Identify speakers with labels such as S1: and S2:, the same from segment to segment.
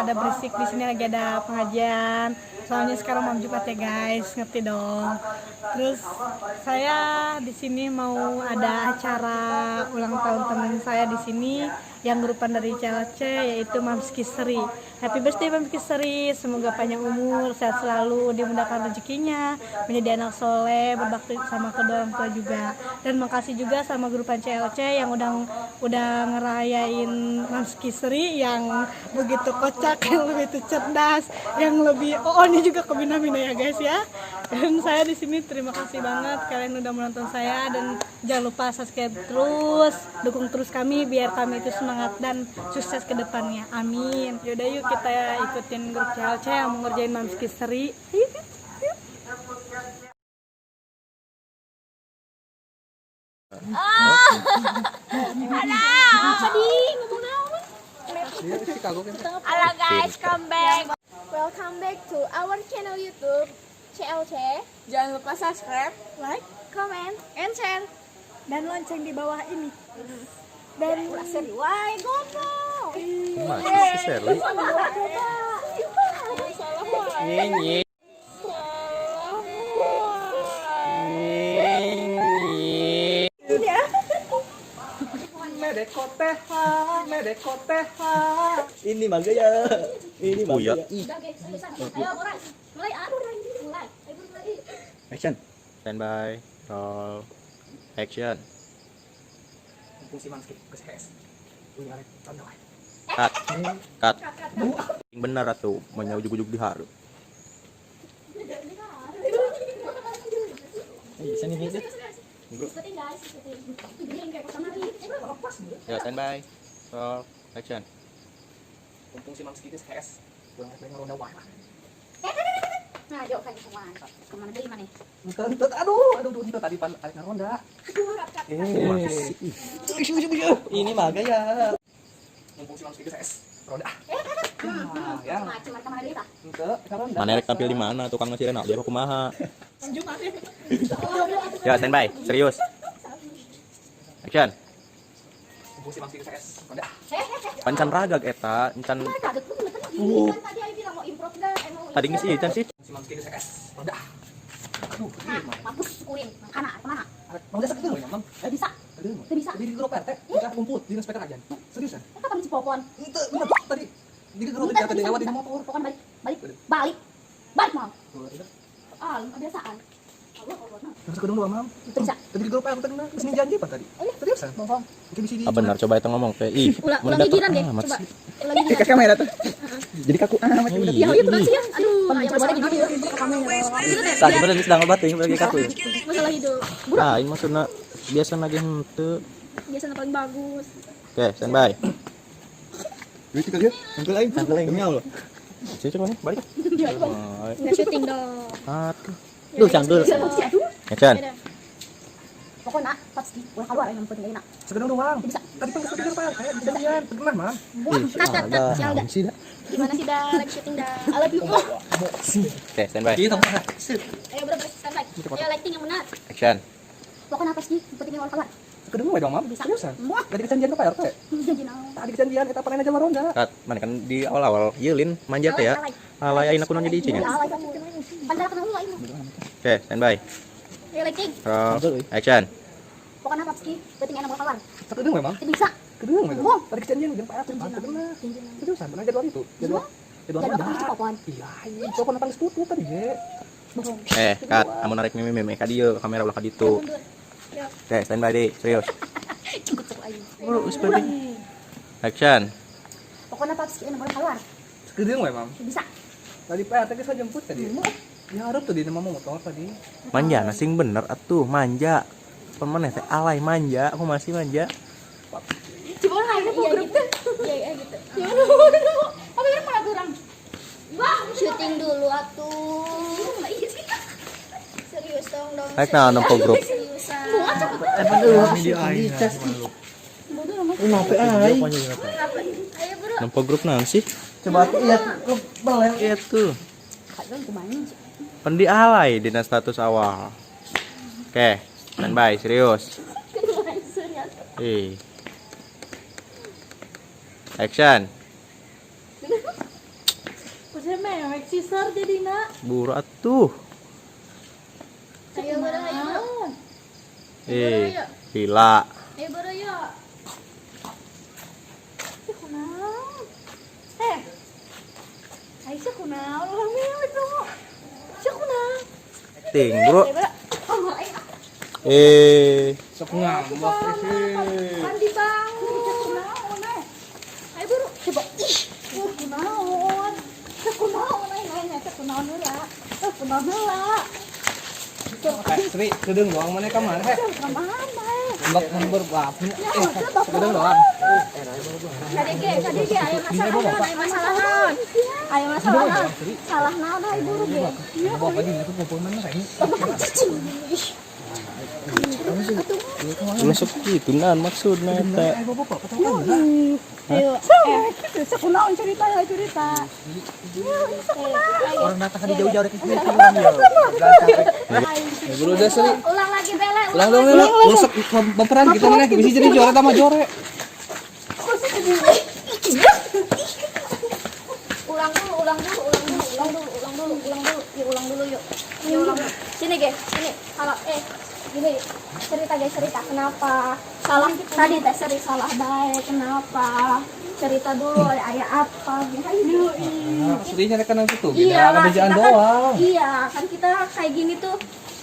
S1: pada berisik. Di sini lagi ada pengajian. Soalnya sekarang mau Jumat ya guys, ngerti dong. Terus saya di sini mau ada acara ulang tahun teman saya di sini yang grupan dari CLC, yaitu Mamski Sri. Happy birthday Mamski Sri, semoga panjang umur, sehat selalu, dimudahkan rezekinya, menjadi anak soleh, berbakti sama kedua orang tua juga. Dan makasih juga sama grupan CLC yang udah ngerayain Mamski Sri yang begitu kocak, yang lebih cerdas, yang lebih ini juga kemina-mina ya guys ya. Dan saya di sini terima kasih banget kalian udah menonton saya, dan jangan lupa subscribe terus, dukung terus kami biar kami itu semangat dan sukses ke depannya. Amin. Yaudah yuk kita ikutin grup CLC yang mau ngerjain Mamski Sri.
S2: Apa di ngomong naon? Halo guys, come back. Welcome back to our channel YouTube CLC. Jangan lupa subscribe, like, comment, and share.
S1: Dan lonceng di bawah ini.
S2: Dan seri why goblok.
S3: Masih Sherly. Nyenyi.
S4: Ini mah gaya. Ini mah
S3: Buya.
S4: gaya.
S2: Ayo mulai. Mulai.
S4: Action.
S3: Standby. Roll. Action.
S4: Fungsi Mamski ke CS. Punya arek contoh.
S3: Cut. Cut. Yang benar atuh, mau ujug-ujug di haru.
S4: Bisa nih gitu.
S2: Ikutin guys, ikutin. Tujuan kayak pertama nih.
S3: Ya, standby. Roll. Action.
S4: Fungsi Mamski ke CS. Kurang arek ngeronda wae.
S2: Nah, jauh kan semua. Kemana beli mana?
S4: Entet, aduh, entet tadi pan arek ngeronda. Ini mah gaya. Fungsi Mamski ke CS. Roda. Ya.
S2: Macam mana beli tak?
S4: Entet, ngeronda.
S3: Mana rek tampil di mana tukang ngasih rena dia kumaha. Ya, standby. Serius. Action.
S4: Fungsi Mamski ke CS. Roda.
S3: Pancan ragag eta, encan
S2: Tadi ai bilang mau improve dah,
S3: tadi geus ieu can sih.
S4: Fungsi Mamski ke CS. Roda. Aduh,
S2: mampus kuring. Mana? Kemana?
S4: mau dasar kedua ya, Mam.
S2: Bisa.
S4: Kedua.
S2: Teu bisa.
S4: Di grup RT, kita kumpul di inspektor aja. Seriusan?
S2: Eta kan cipopon.
S4: Itu bener tadi. Di grup RT tadi lewat di motor.
S2: Pokoknya balik mau. Ah, kebiasaan. Allah Allah.
S4: Terus kedua doang, Mam.
S2: Bisa.
S4: Tadi di grup RT tadi kesini janji apa tadi? Seriusan?
S2: Bohong.
S4: Mungkin bisa di.
S3: Ah benar, coba itu ngomong teh. Ih,
S2: Ulang
S3: mendadak
S2: gigiran deh,
S3: amat
S2: coba.
S3: sih.
S2: Ulang gigiran.
S4: Ke kamera tuh. Jadi kaku amat.
S2: Ya, iya betul sih ya. Aduh, ya boleh gini ya.
S3: Tadi bener sedang obat teh bagi kaku.
S2: Masalah hidup.
S3: Ah, ini maksudna biasa lagi henteu.
S2: Biasanya paling bagus.
S3: Oke, standby.
S4: Duit kali ya? Angkel lain demi Allah.
S3: Sini coba nih, balik.
S2: Nggak syuting dong.
S3: Aduh. Duh, cang dulu. Action.
S2: Pokoknya pasti ulah keluar yang penting enak.
S4: Sekedar doang.
S2: Bisa.
S4: Tadi kan kesini Pak, kayak janjian, pernah, Mam.
S2: Kat. Sial dah.
S3: Sih dah.
S2: Gimana sih dah lagi syuting dah. I love you.
S3: Oke, standby.
S4: Kita mah.
S2: Ayo bro, standby. Ayo lighting yang benar.
S3: Action.
S2: Pokoknya apa sih? Pentingnya ulah keluar.
S4: Sekedar doang dong, Mam.
S2: Bisa.
S4: Seriusan?
S2: Muah.
S4: Tadi kejanjian ke Pak RT.
S2: Janji naon.
S4: Tadi kejanjian eta panen aja ronda.
S3: Cut. Mana kan di awal-awal yeulin manja teh ya. Alay ayeuna kunaon jadi icinya.
S2: Alay kamu. Pandang kenal lu aing.
S3: Oke, standby.
S2: Ayo lighting.
S3: Roll. Action.
S2: Pokoknya apa sih? Pentingnya ulah keluar.
S4: Sekedar doang, Mam.
S2: Bisa.
S4: Kedua memang.
S2: Bohong.
S4: Tadi kejanjian dengan Pak RT. Benar. Seriusan, benar jadwal itu. Jadwal
S2: Jadwal
S4: ronda.
S2: apa cipopon?
S4: Iya, copon nang putu tadi, Ge.
S2: Bohong.
S3: Cut. Amun narik meme ka dieu, kamera ulah ka ditu. Oke, standby deh. Serius.
S2: Cukup aing.
S3: Urus baby. Action.
S2: Pokoknya apa sih? Ulah keluar.
S4: Sekedar memang.
S2: Bisa.
S4: Tadi Pak RT saya jemput tadi. Ya harus tuh di nama motor tadi.
S3: Manja nasing bener atuh, manja. Pemeneh teh alay manja, aku masih manja.
S2: Coba aja program teh. Iya gitu. Ya udah. Apa yang malah kurang? Wah, syuting dulu atuh. Serius dong.
S3: Rek nah nempo grup.
S2: Seriusan.
S4: Video aing. Kenapa ai?
S2: Ayo bro.
S3: Nempo grup naon sih?
S4: Coba lihat belel.
S3: Itu.
S2: Kalian kemana sih?
S3: Pendi alay dina status awal. Oke, standby, serius. Action.
S1: mewek sisar jadi nak.
S3: Buru atuh.
S2: Ayo bro, ayo.
S3: Gila.
S2: Ayo bro, ayo.
S1: Aisyah kunaon ulah mewek dong. Aisyah kunaon.
S3: Ting, Bro.
S4: Sok ngambek sih.
S1: Mandi bang. Aisyah kunaon ayo buru coba. Ih, kunaon. Aisyah kunaon Aisyah kunaon heula. Kunaon heula.
S4: Sri, sedeng doang mana ka mana he?
S1: Kemana?
S4: Mbak berbab. Sedeng doang.
S2: Kadege, ayo masalah naon? Ayo masalah naon? Salah naon ayo buru ge.
S4: Bapak di itu kumpul mana kayak ini?
S3: Masuk gitu nan maksudnya teh.
S4: Ayo bapak ketahuan.
S1: Ayo, kita kunaon cerita.
S4: Orang datang kan jauh-jauh dari sini kan ya. Buru dah Sri.
S2: Ulang lagi Bele.
S4: Ulang dong lu. Rusuk baperan kita mana bisa jadi juara sama jore.
S2: Ulang dulu yuk. Sini ge, sini. Kalau gini, cerita kenapa? Salah tadi teh Sri salah baik, kenapa? Cerita dulu ayah apa?
S4: Sri nyari kanan situ.
S2: Iya,
S4: Ada bejaan
S2: kita
S4: doang.
S2: Iya, kan kita kayak gini tuh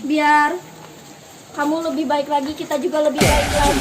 S2: biar kamu lebih baik lagi, kita juga lebih baik lagi.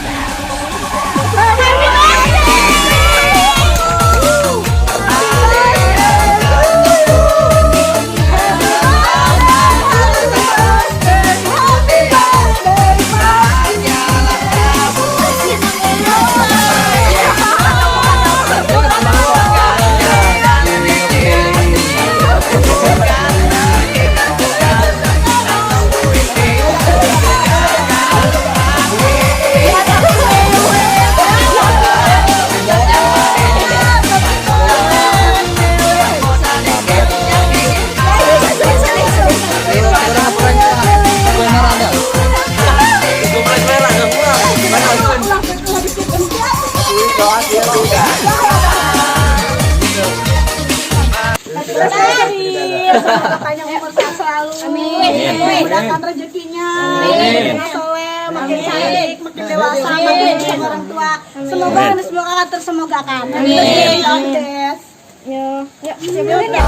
S1: Tanya umur sehat selalu.
S2: Amin.
S1: Mudahkan rezekinya. Makin soleh, makin cantik, makin dewasa, makin sama orang tua. Semoga kakak tersemogakan. Amin. Ondes.
S2: Yuk, siapin ya.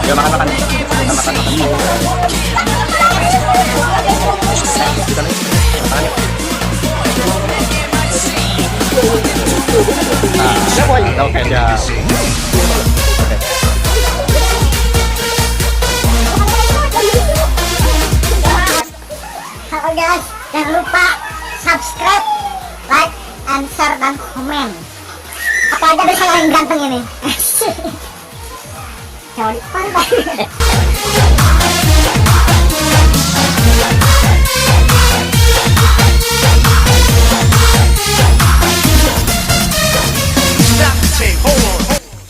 S3: Ya makan. Oke, siap.
S5: Halo guys, jangan lupa subscribe, like, and share, dan komen. Apa aja deh kalau yang ganteng ini. Jangan lupa.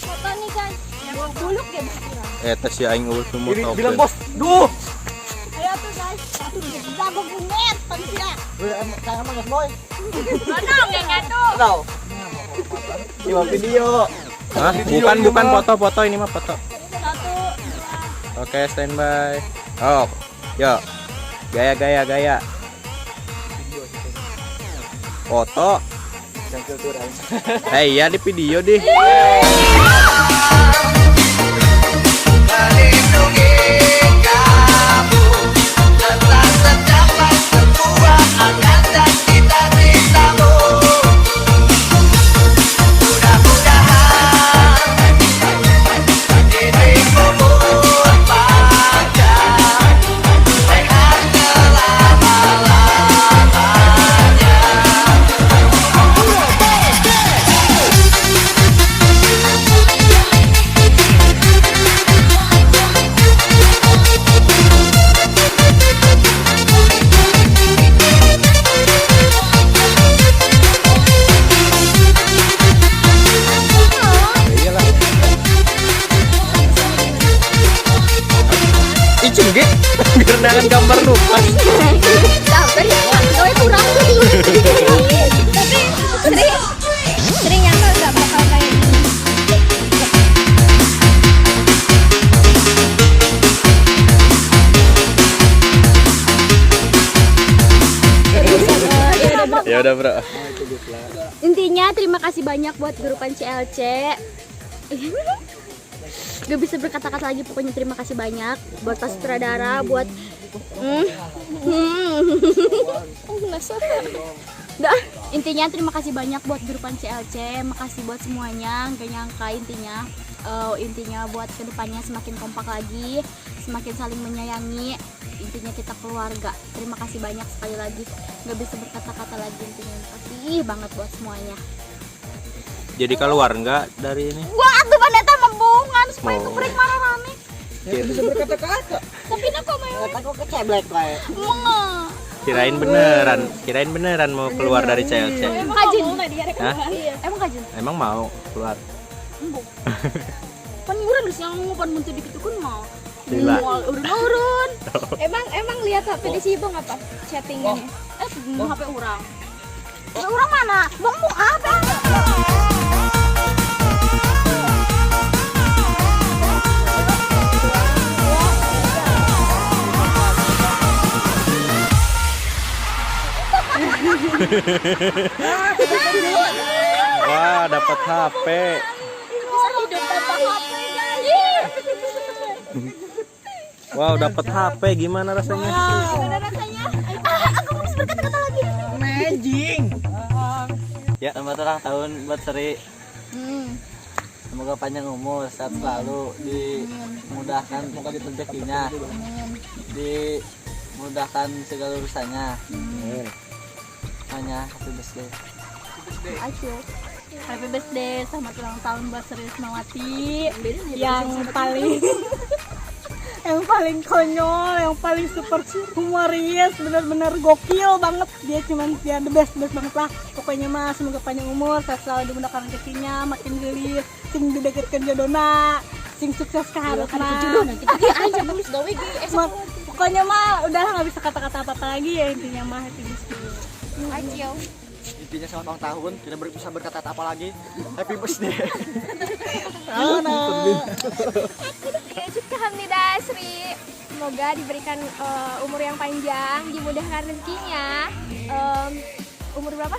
S2: Foto nih guys. Buluk ya berkurang.
S3: Eta si aing ulun mau
S4: Ini
S3: tau.
S4: bilang bos. Duh.
S1: Ayo tuh guys, satu jago kumet, pangsia.
S4: Jangan manggil boy.
S2: Mana yang ngadu?
S4: Tahu. Ini video.
S3: Hah? Bukan foto-foto, ini mah foto. Oke, standby. Oh, yuk. Gaya. Foto. Iya di video deh. Ya udah, Bro.
S2: Intinya terima kasih banyak buat grupan CLC. Gak bisa berkata-kata lagi, pokoknya terima kasih banyak buat pas sutradara, buat Udah, intinya terima kasih banyak buat grupan CLC, makasih buat semuanya, gak nyangka intinya buat kedepannya semakin kompak lagi, semakin saling menyayangi, intinya kita keluarga. Terima kasih banyak sekali lagi, gak bisa berkata-kata lagi, intinya kasih banget buat semuanya.
S3: Jadi keluar enggak dari ini?
S2: Gua atuh paneta membongan supaya
S3: Mau.
S2: keprek marah rame.
S4: Bisa berkata-kata.
S2: Tapi kenapa main?
S5: Aku keceblek kayak.
S3: Kirain beneran mau keluar dari CLC.
S2: Emang kajin?
S3: Hah?
S2: Emang kajin?
S3: Emang mau keluar?
S2: Pan murah geus yang pan mun teu dikitukeun mah.
S3: Gila.
S2: Urun. Emang lihat HP di si Bang apa chattingannya? HP urang. HP urang mana? Bang mau apa?
S3: Wah, dapat HP.
S2: Bisa hidup tanpa HP, guys.
S3: Wow, dapat HP. Gimana rasanya?
S2: Gimana rasanya? Aku harus berkata-kata lagi.
S4: Magic.
S6: Ya, selamat ulang tahun buat Sri. Semoga panjang umur, sehat selalu, dimudahkan semoga rezekinya, dimudahkan segala urusannya. Hanya happy birthday.
S2: Ayo. Happy birthday, selamat ulang tahun buat Sri Rismawati
S1: yang paling konyol, yang paling super humoris, benar-benar gokil banget. Dia the best banget lah. Pokoknya mah semoga panjang umur, sehat selalu, dimudahkan rezekinya, makin gelis, sing dideketkeun jodona, sing sukses ke hareupeuna. Pokoknya mah udah nggak bisa kata-kata apa-apa lagi ya, intinya mah happy birthday.
S2: Ayo.
S6: Intinya selamat ulang tahun, tidak bisa berkata apa lagi. Happy birthday.
S2: Kamnida Sri, semoga diberikan umur yang panjang, dimudahkan rezekinya. Umur berapa?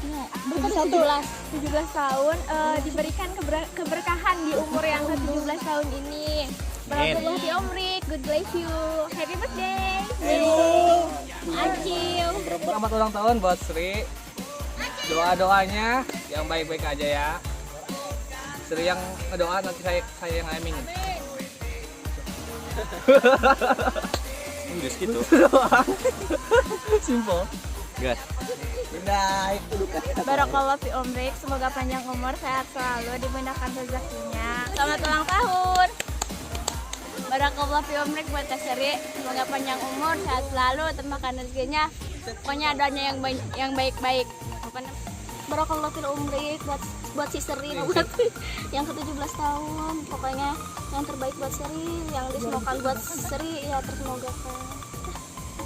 S2: 17 tahun, diberikan keberkahan di umur yang ke-17 tahun ini. Barakallahu fi umrik, good bless you. Happy birthday. Acil.
S4: Selamat ulang tahun buat Sri. Doa-doanya yang baik-baik aja ya. Sri yang ngedoa, nanti saya yang aminin.
S3: Inggris gitu.
S4: Simple.
S3: Gas.
S2: Barakallahu fi umrik, semoga panjang umur, sehat selalu, dimudahkan rezekinya. Selamat ulang tahun. Barakallahu fi umrik buat Teh Sri, semoga panjang umur, sehat selalu, termakan rezekinya. Pokoknya adanya yang baik-baik. Barakallahu fi umrik buat si Sri, buat yang ke-17 tahun. Pokoknya yang terbaik buat Sri, yang disemogakan buat Sri ya tersemogakan.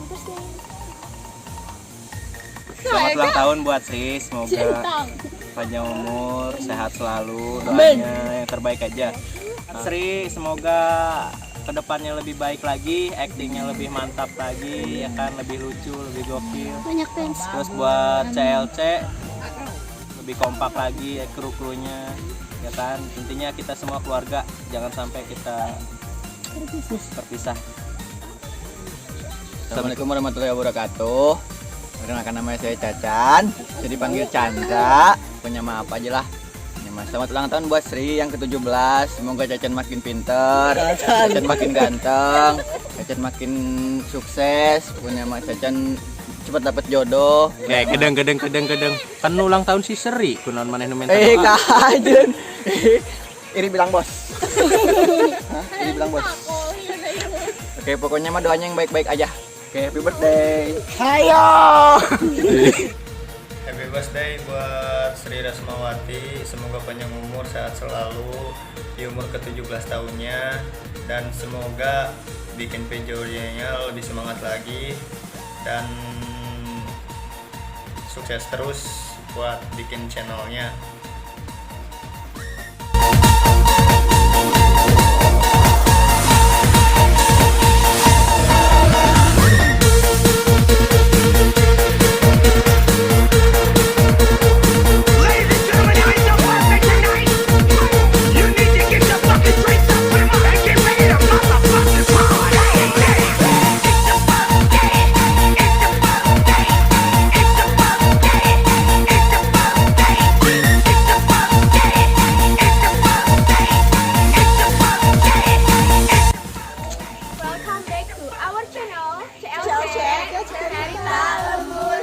S2: Terus deh.
S3: Selamat ulang tahun buat Sri, semoga panjang umur, sehat selalu, doanya yang terbaik aja. Sri, semoga kedepannya lebih baik lagi, aktingnya lebih mantap lagi, ya kan, lebih lucu, lebih gokil.
S2: Banyak thanks.
S3: Terus buat CLC lebih kompak lagi, kru-krunya, ya kan. Intinya kita semua keluarga, jangan sampai kita terpisah.
S6: Assalamualaikum warahmatullahi wabarakatuh. Perkenalkan nama saya Cacan, jadi panggil Chandra. Punya maaf aja lah. Selamat ulang tahun buat Sri yang ke-17. Semoga Cacan makin pinter, Cacan makin ganteng, Cacan makin sukses. Pokoknya mah Cacan cepat dapat jodoh.
S3: Gedeng. Kan ulang tahun si Sri, kunaon maneh nu minta.
S6: Kajen. Iri bilang bos. Hah? Iri bilang bos. Oke, pokoknya mah doanya yang baik-baik aja. Oke, happy birthday. Hayo.
S7: Happy birthday buat Sri Rismawati, semoga panjang umur, sehat selalu di umur ke-17 tahunnya, dan semoga bikin videonya lebih semangat lagi dan sukses terus buat bikin channelnya.
S2: our channel CLC Cerita Lembur